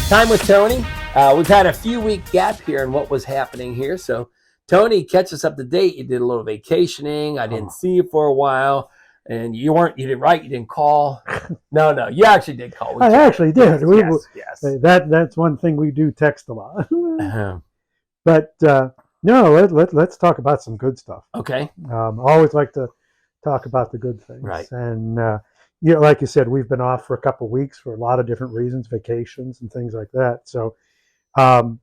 Time with Tony. We've had a few week gap here in what was happening here. So, Tony, catch us up to date. You did a little vacationing. I didn't see you for a while. And you didn't write, you didn't call. No, you actually did call. I actually did. Yes. That's one thing we do text a lot. Uh-huh. But no, let's talk about some good stuff. Okay. I always like to talk about the good things. Right. And, like you said, we've been off for a couple of weeks for a lot of different reasons, vacations and things like that. So, talked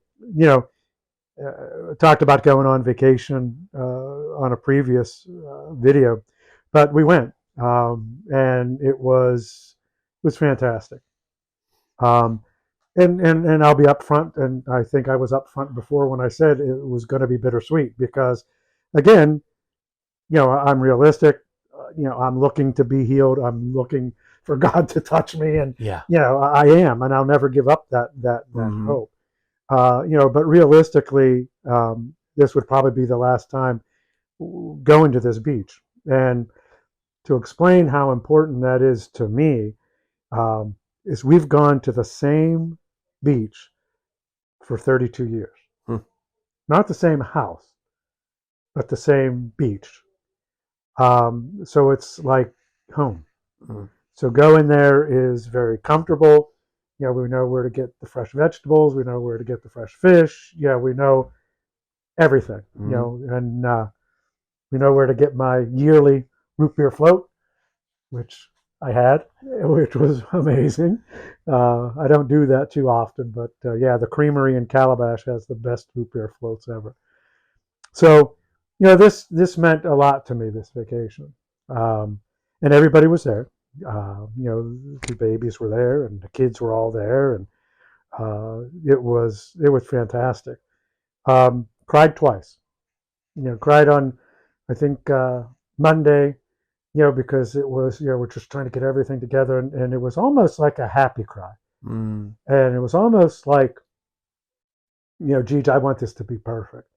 about going on vacation on a previous video, but we went. And it was fantastic. And I'll be upfront, and I think I was upfront before when I said it was going to be bittersweet because, again, I'm realistic. I'm looking to be healed. I'm looking for God to touch me, and I am, and I'll never give up that hope. But realistically, this would probably be the last time going to this beach, and to explain how important that is to me, is we've gone to the same beach for 32 years. Not the same house, but the same beach. So it's like home. So going there is very comfortable. We know where to get the fresh vegetables. We know where to get the fresh fish. We know everything, and we know where to get my yearly root beer float, which I had, which was amazing. I don't do that too often, but the creamery in Calabash has the best root beer floats ever. So, this meant a lot to me, this vacation. And everybody was there. The babies were there, and the kids were all there, and it was fantastic. Cried twice. Cried on, I think, Monday. Because it was, we're just trying to get everything together, and it was almost like a happy cry. And it was almost like, geez, I want this to be perfect.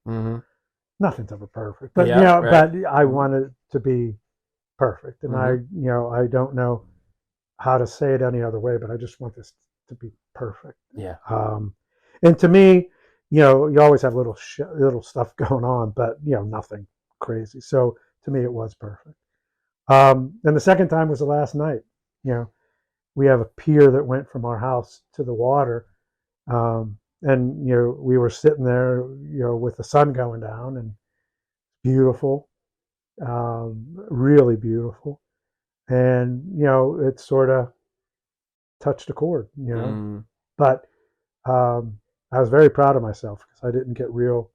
Nothing's ever perfect, but but I want it to be perfect, and I don't know how to say it any other way, but I just want this to be perfect. And to me, you always have little stuff going on, but nothing crazy. So to me, it was perfect. And the second time was the last night. We have a pier that went from our house to the water. And, we were sitting there, with the sun going down, and beautiful, really beautiful. And, it sort of touched a chord, but I was very proud of myself because I didn't get real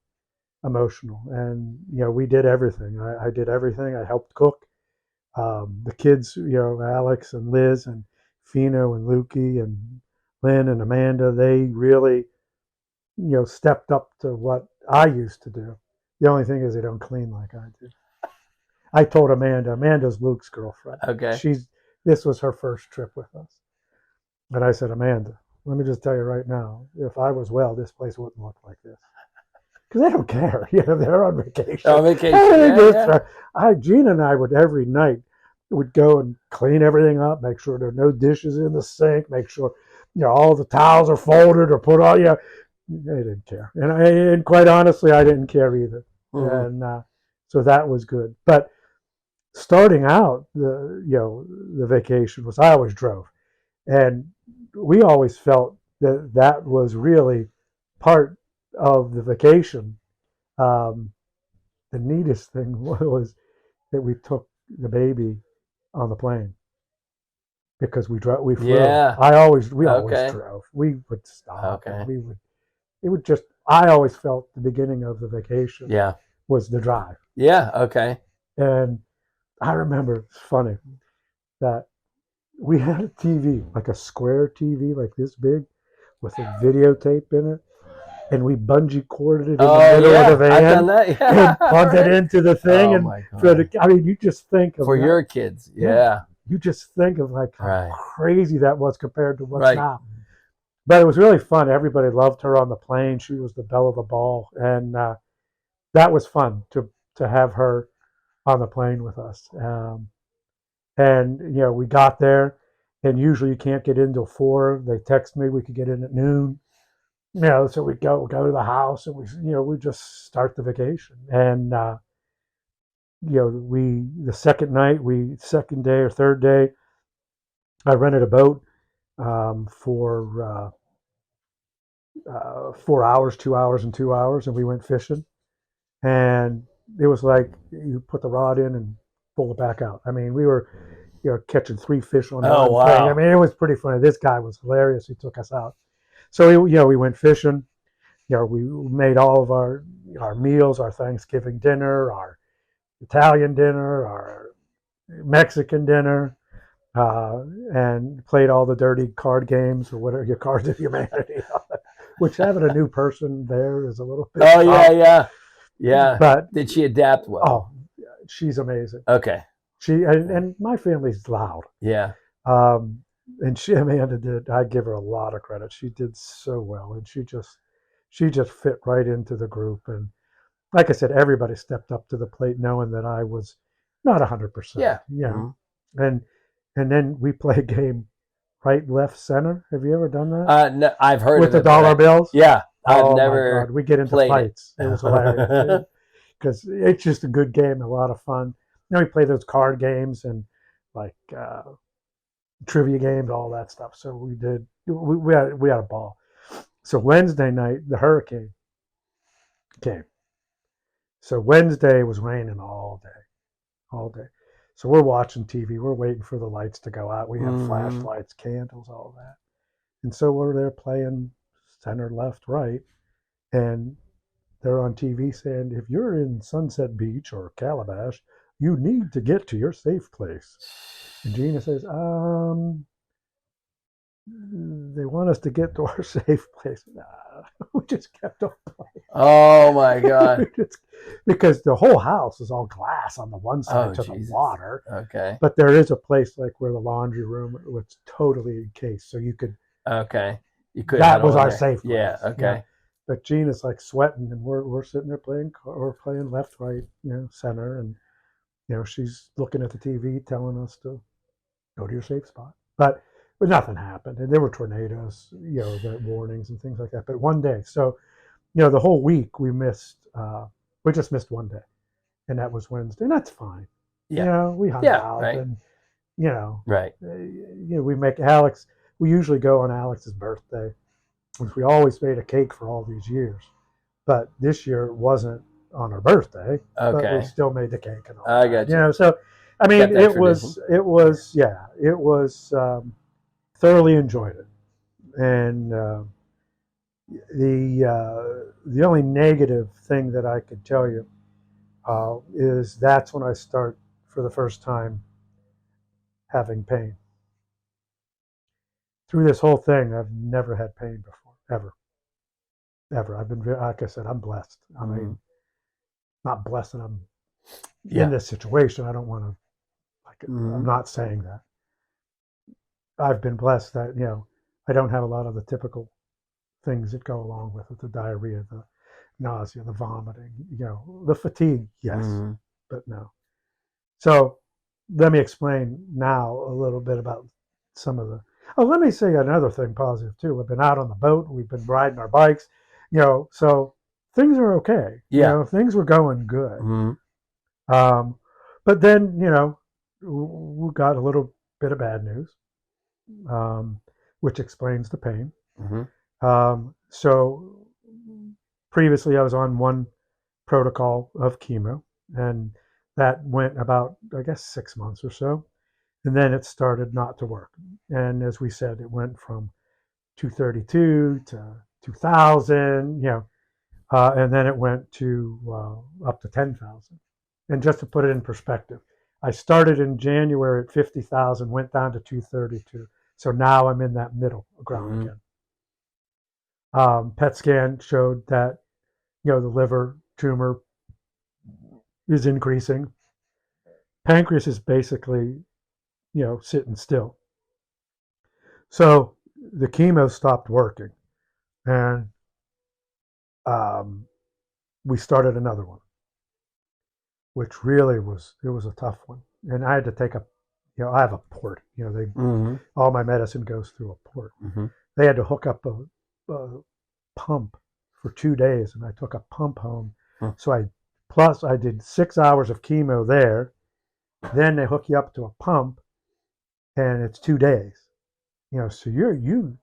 emotional. And, we did everything. I did everything. I helped cook. The kids, Alex and Liz and Fino and Lukey and Lynn and Amanda, they really, stepped up to what I used to do. The only thing is they don't clean like I do. I told Amanda's Luke's girlfriend. Okay. This was her first trip with us. And I said, Amanda, let me just tell you right now, if I was well, this place wouldn't look like this. Because they don't care. They're on vacation. On vacation. Gina and I would every night go and clean everything up, make sure there are no dishes in the sink, make sure all the towels are folded or put on. They didn't care, and quite honestly, I didn't care either. And so that was good. But starting out, the vacation was, I always drove, and we always felt that was really part of the vacation. The neatest thing was that we took the baby on the plane because we flew. Yeah. We always drove. We would stop. Okay. I always felt the beginning of the vacation was the drive. Yeah. Okay. And I remember, it's funny, that we had a TV, like a square TV, like this big, with a videotape in it. And we bungee corded it in the middle of the van. I've done that. And plugged it into the thing. You just think of for that. Your kids. Yeah. You just think of how crazy that was compared to what's now. But it was really fun. Everybody loved her on the plane. She was the belle of the ball, and that was fun to have her on the plane with us. And you know, we got there, and usually you can't get in till 4. They text me we could get in at noon. So we go to the house and we just start the vacation. And, the second day or third day, I rented a boat for 4 hours, 2 hours, and 2 hours, and we went fishing. And it was like you put the rod in and pull it back out. I mean, we were, catching 3 fish on one wow. thing. I mean, it was pretty funny. This guy was hilarious. He took us out. So we went fishing. We made all of our meals, our Thanksgiving dinner, our Italian dinner, our Mexican dinner, and played all the dirty card games or whatever, your Cards of Humanity, which having a new person there is a little bit. Oh, yeah. But did she adapt well? Oh, she's amazing. Okay. And my family's loud. Yeah. And Amanda did. I give her a lot of credit. She did so well, and she just fit right into the group. And like I said, everybody stepped up to the plate, knowing that I was not 100%. Yeah. And then we play a game, right, left, center. Have you ever done that? No, I've heard with of the it, dollar bills. Yeah, I've Oh never. my God. We get into fights. It was hilarious because it's just a good game, a lot of fun. We play those card games and like trivia games, all that stuff. So we did. We had a ball. So Wednesday night, the hurricane came. So Wednesday was raining all day. So we're watching TV. We're waiting for the lights to go out. We have flashlights, candles, all that. And so we're there playing center, left, right. And they're on TV saying, if you're in Sunset Beach or Calabash, you need to get to your safe place. And Gina says, they want us to get to our safe place. We just kept on playing. Oh my God. Because the whole house is all glass on the one side to Jesus. the water. Okay. But there is a place like where the laundry room was totally encased. So you could. Okay. You could. That was our safe place. Yeah. Okay. But Gina's like sweating, and we're sitting there playing left, right, center, and she's looking at the TV telling us to go to your safe spot. But nothing happened, and there were tornadoes, the warnings and things like that. But one day, so the whole week we missed. We just missed one day, and that was Wednesday, and that's fine. Yeah. We hung out, right. and right. We make Alex. We usually go on Alex's birthday, which we always made a cake for all these years. But this year it wasn't on her birthday. Okay. But we still made the cake and all I that. got you. So I mean, it was thoroughly enjoyed it. And the only negative thing that I could tell you is that's when I start for the first time having pain. Through this whole thing, I've never had pain before, ever. I've been, like I said, I'm blessed. I mean, not blessed that I'm in this situation. I don't want to, I'm not saying that. I've been blessed that, I don't have a lot of the typical things that go along with it, the diarrhea, the nausea, the vomiting, the fatigue, yes, but no. So let me explain now a little bit about some of the, let me say another thing positive too. We've been out on the boat, we've been riding our bikes, so things are okay. Yeah. Things were going good. But then, we got a little bit of bad news, which explains the pain. So previously I was on one protocol of chemo, and that went about, I guess, 6 months or so. And then it started not to work. And as we said, it went from 232 to 2000, and then it went to up to 10,000. And just to put it in perspective, I started in January at 50,000, went down to 232. So now I'm in that middle ground again. PET scan showed that, the liver tumor is increasing. Pancreas is basically, sitting still. So the chemo stopped working, and we started another one, which really was a tough one. And I had to take I have a port. All my medicine goes through a port. They had to hook up a pump for 2 days, and I took a pump home. Hmm. So I did 6 hours of chemo there. Then they hook you up to a pump, and it's 2 days. So you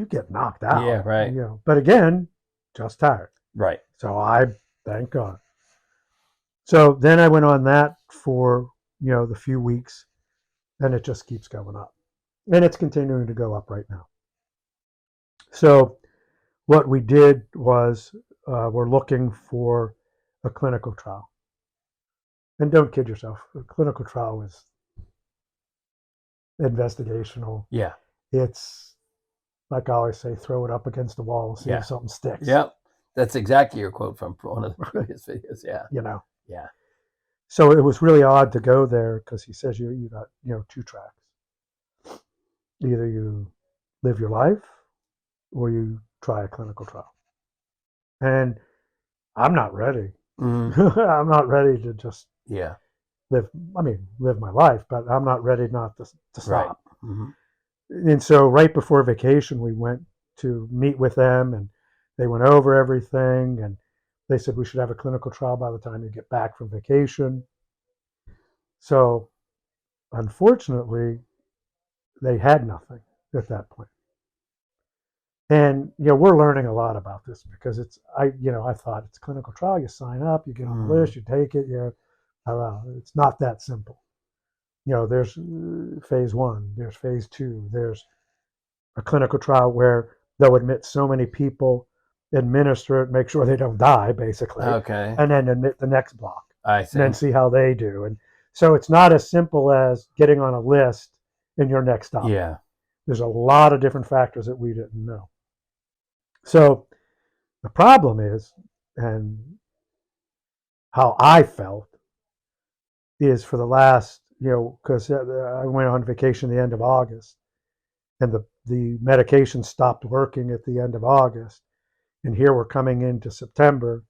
get knocked out. Yeah, right. But again, just tired. Right. So thank God. So then I went on that for the few weeks, and it just keeps going up, and it's continuing to go up right now. So what we did was we're looking for a clinical trial. And don't kid yourself, a clinical trial is investigational. Yeah. It's, like I always say, throw it up against the wall and see if something sticks. Yep. That's exactly your quote from one of the previous videos. Yeah. Yeah. So it was really odd to go there because he says you got 2 tracks. Either you live your life or you try a clinical trial. And I'm not ready. Mm-hmm. I'm not ready to just live my life, but I'm not ready not to stop. Right. Mm-hmm. And so right before vacation, we went to meet with them, and they went over everything, and they said we should have a clinical trial by the time you get back from vacation. So unfortunately, they had nothing at that point. And we're learning a lot about this because I thought it's a clinical trial. You sign up, you get on the list, you take it. It's not that simple. There's phase 1, there's phase 2, there's a clinical trial where they'll admit so many people, administer it, make sure they don't die, basically. Okay. And then admit the next block. I see. And then see how they do. And so it's not as simple as getting on a list in your next stop. Yeah. There's a lot of different factors that we didn't know. So the problem is, and how I felt, is for the last, because I went on vacation the end of August, and the medication stopped working at the end of August, and here we're coming into September.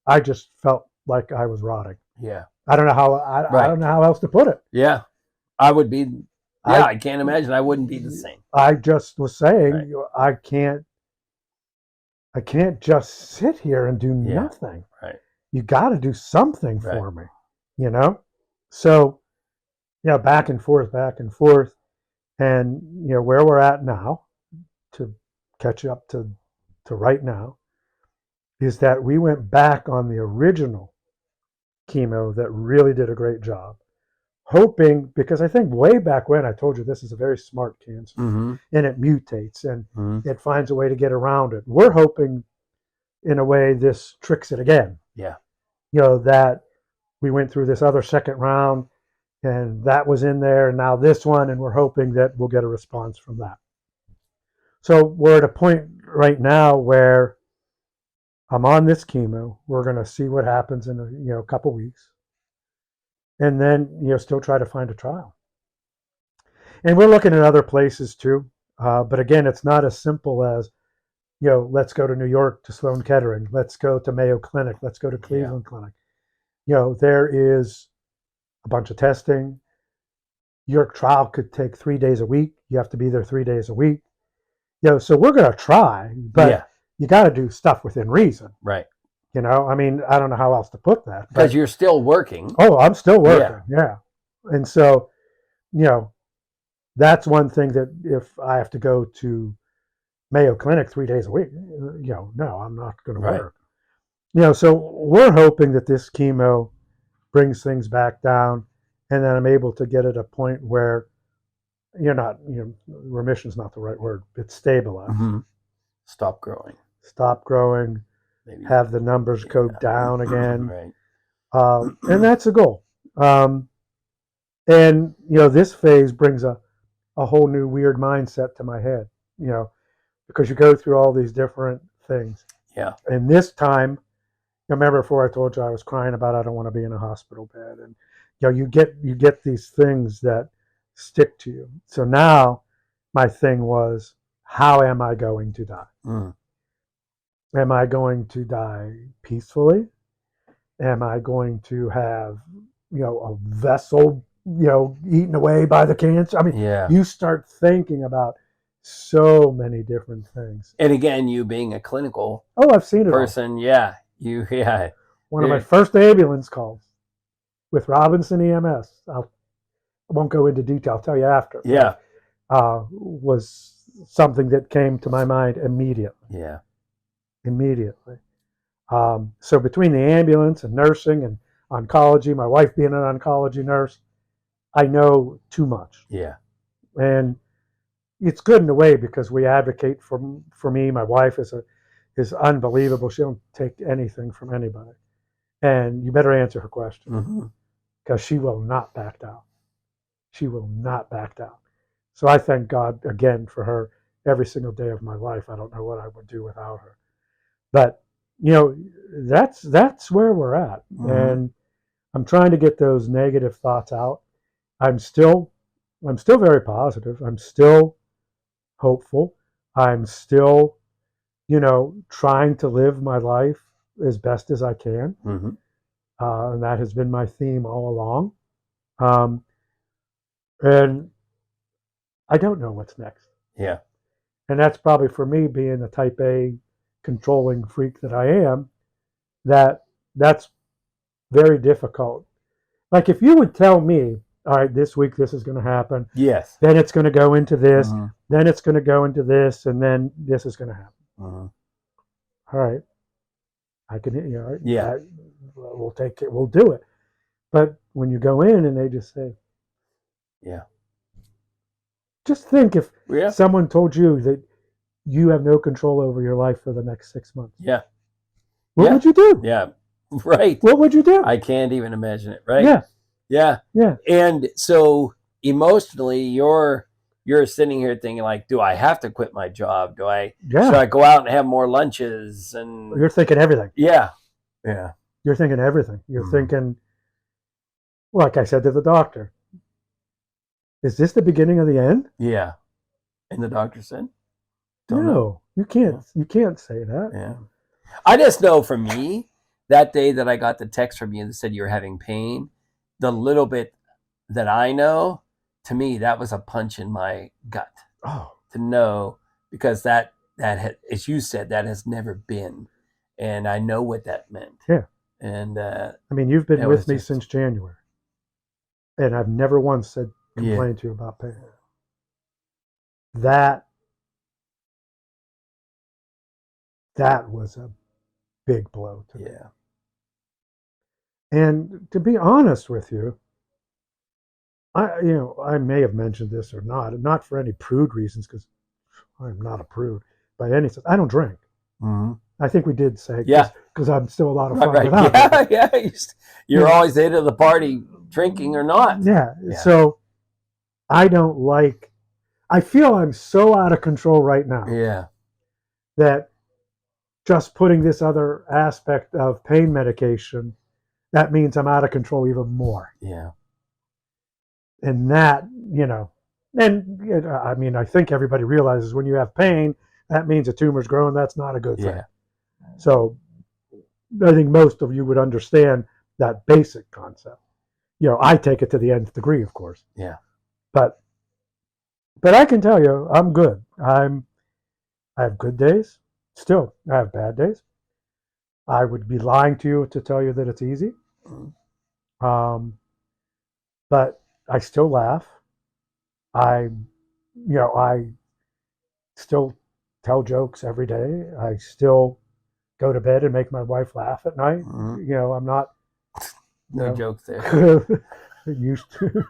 I just felt like I was rotting. Yeah. I don't know how else to put it. Yeah. I would be. Yeah, I can't imagine I wouldn't be the same. I just was saying, I can't just sit here and do nothing. Right. You got to do something for me, So, back and forth. And, where we're at now, to catch up to right now, is that we went back on the original chemo that really did a great job, hoping, because I think way back when I told you this is a very smart cancer, mm-hmm. and it mutates and it finds a way to get around it. We're hoping, in a way, this tricks it again. Yeah. That we went through this other second round, and that was in there, and now this one, and we're hoping that we'll get a response from that. So we're at a point right now where I'm on this chemo. We're going to see what happens in a couple weeks, and then still try to find a trial. And we're looking at other places too, but again, it's not as simple as let's go to New York to Sloan Kettering, let's go to Mayo Clinic, let's go to Cleveland Clinic. There is a bunch of testing. Your trial could take 3 days a week. You have to be there 3 days a week. So we're going to try, but you got to do stuff within reason. Right. I don't know how else to put that. Because you're still working. Oh, I'm still working. Yeah. And so, that's one thing that if I have to go to Mayo Clinic 3 days a week, no, I'm not going to work. So we're hoping that this chemo brings things back down, and then I'm able to get at a point where remission's not the right word, it's stabilized. Mm-hmm. Stop growing. Maybe have the numbers go down again. Right. And that's a goal. And this phase brings a whole new weird mindset to my head, because you go through all these different things. Yeah. And this time, remember before I told you I was crying about I don't want to be in a hospital bed, and you get these things that stick to you. So now my thing was, how am I going to die? Mm. Am I going to die peacefully? Am I going to have a vessel eaten away by the cancer? You start thinking about so many different things. And again, you being a clinical I've seen it person, yeah. One of my first ambulance calls with Robinson EMS, I won't go into detail, I'll tell you after. Yeah. Was something that came to my mind immediately. Yeah. Immediately. So between the ambulance and nursing and oncology, my wife being an oncology nurse, I know too much. Yeah. And it's good in a way because we advocate for me. My wife is unbelievable. She don't take anything from anybody. And you better answer her question because she will not back down. She will not back down. So I thank God again for her every single day of my life. I don't know what I would do without her. But that's where we're at. And I'm trying to get those negative thoughts out. I'm still very positive. I'm still hopeful. I'm still, trying to live my life as best as I can. And that has been my theme all along. And I don't know what's next. Yeah. And that's probably for me being the type A controlling freak that I am, that's very difficult. Like if you would tell me, all right, this week this is going to happen. Yes. Then it's going to go into this. Then it's going to go into this, and then this is going to happen. All right, I can, yeah, we'll take it. We'll do it. But when you go in and they just say, yeah, just think if someone told you that you have no control over your life for the next 6 months. Yeah. What would you do? Yeah. Right. What would you do? I can't even imagine it. Right. Yeah. Yeah. Yeah. And so emotionally, you're sitting here thinking like, do I have to quit my job? Should I go out and have more lunches? And you're thinking everything. Yeah. Yeah. You're thinking everything. You're thinking, like I said to the doctor, is this the beginning of the end? Yeah. And the doctor said, no, you can't. You can't say that. Yeah. I just know for me, that day that I got the text from you that said you were having pain, the little bit that I know, to me, that was a punch in my gut. Oh. To know, because that had, as you said, that has never been. And I know what that meant. Yeah. And I mean, you've been with me since January. And I've never once complained to you about pain. That was a big blow to me. Yeah. And to be honest with you, I may have mentioned this or not for any prude reasons, because I'm not a prude by any sense. I don't drink. I think we did say, because I'm still a lot of fun without it. Yeah. You're always the head of the party, drinking or not. Yeah. So I don't like. I feel I'm so out of control right now. Yeah. That just putting this other aspect of pain medication, that means I'm out of control even more. Yeah. And that, and I mean, I think everybody realizes when you have pain, that means a tumor's growing. That's not a good thing. Yeah. So I think most of you would understand that basic concept. I take it to the nth degree, of course. Yeah. But I can tell you, I'm good. I have good days. Still, I have bad days. I would be lying to you to tell you that it's easy. But I still laugh. I still tell jokes every day. I still go to bed and make my wife laugh at night. I'm not. No jokes there. Used to.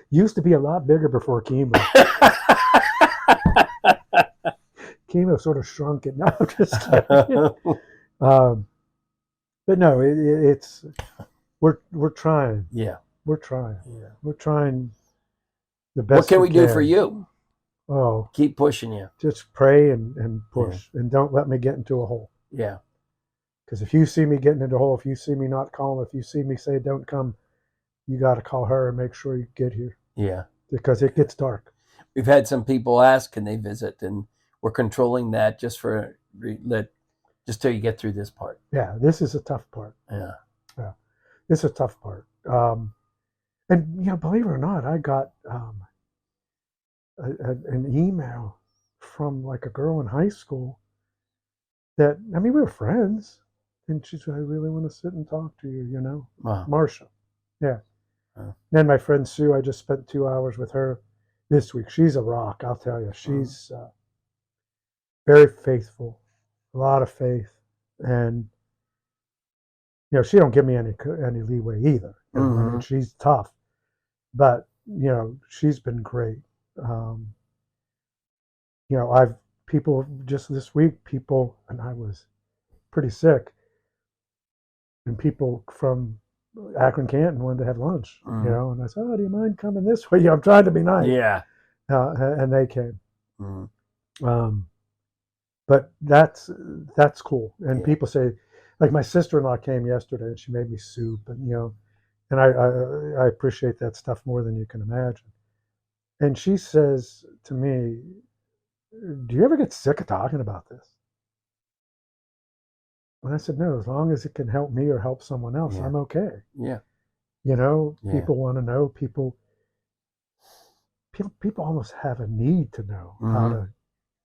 Used to be a lot bigger before chemo. Chemo sort of shrunk it. No, I'm just kidding. But no, it's we're trying. Yeah, we're trying. Yeah, we're trying the best. What can we do for you? Oh, keep pushing you. Just pray and push, and don't let me get into a hole. Yeah. Because if you see me getting into a hole, if you see me not calling, if you see me say don't come, you got to call her and make sure you get here. Yeah. Because it gets dark. We've had some people ask, can they visit? And we're controlling that just till you get through this part. Yeah, this is a tough part. Yeah. Yeah. it's a tough part. And believe it or not, I got an email from like a girl in high school that, I mean, we were friends, and she said, I really want to sit and talk to you, Wow. Marcia. Yeah. Then my friend Sue, I just spent 2 hours with her this week. She's a rock, I'll tell you. She's very faithful, a lot of faith, and she don't give me any leeway either. I mean, she's tough, but she's been great. I've people just this week, and I was pretty sick, and people from Akron, Canton wanted to have lunch, and I said, "Oh, do you mind coming this way?" I'm trying to be nice. Yeah. And they came. But that's cool. And people say, like my sister-in-law came yesterday, and she made me soup, and and I appreciate that stuff more than you can imagine. And she says to me, "Do you ever get sick of talking about this?" And I said, "No, as long as it can help me or help someone else, I'm okay." Yeah. People want to know. People almost have a need to know how to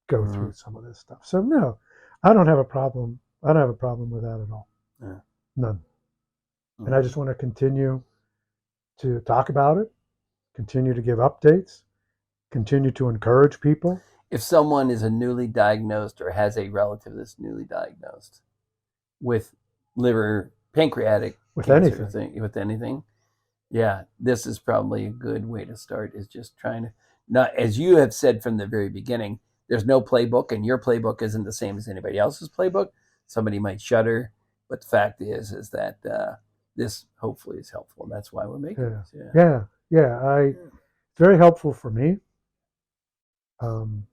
go through some of this stuff. So no, I don't have a problem. I don't have a problem with that at all. Yeah. None. And I just want to continue to talk about it, continue to give updates, continue to encourage people. If someone is a newly diagnosed or has a relative that's newly diagnosed with liver, pancreatic with cancer, anything, yeah, this is probably a good way to start, is just trying to, not, as you have said from the very beginning, there's no playbook, and your playbook isn't the same as anybody else's playbook. Somebody might shudder, but the fact is that this hopefully is helpful, and that's why we're making this. Yeah. It's very helpful for me. On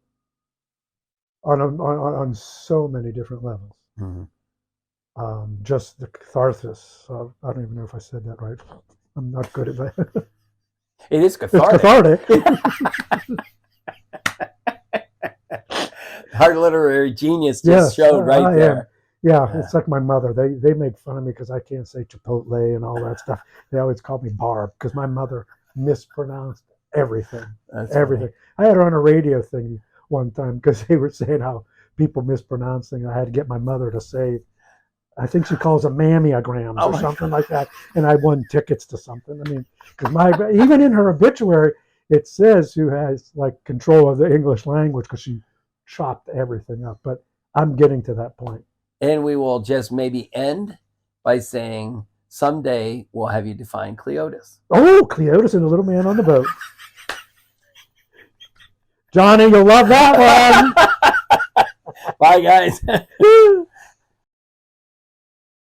so many different levels. Just the catharsis. I don't even know if I said that right. I'm not good at that. It is cathartic. It's cathartic. Our literary genius just showed right there. Yeah, it's like my mother. They make fun of me because I can't say Chipotle and all that stuff. They always call me Barb because my mother mispronounced everything. Everything. Funny. I had her on a radio thing one time because they were saying how people mispronounce things. I had to get my mother to say, I think she calls them mammograms or something like that. And I won tickets to something. I mean, because even in her obituary, it says who has like control of the English language because she chopped everything up. But I'm getting to that point. And we will just maybe end by saying someday we'll have you define Cleotis. Oh, Cleotis and the little man on the boat. Johnny, you'll love that one. Bye, guys.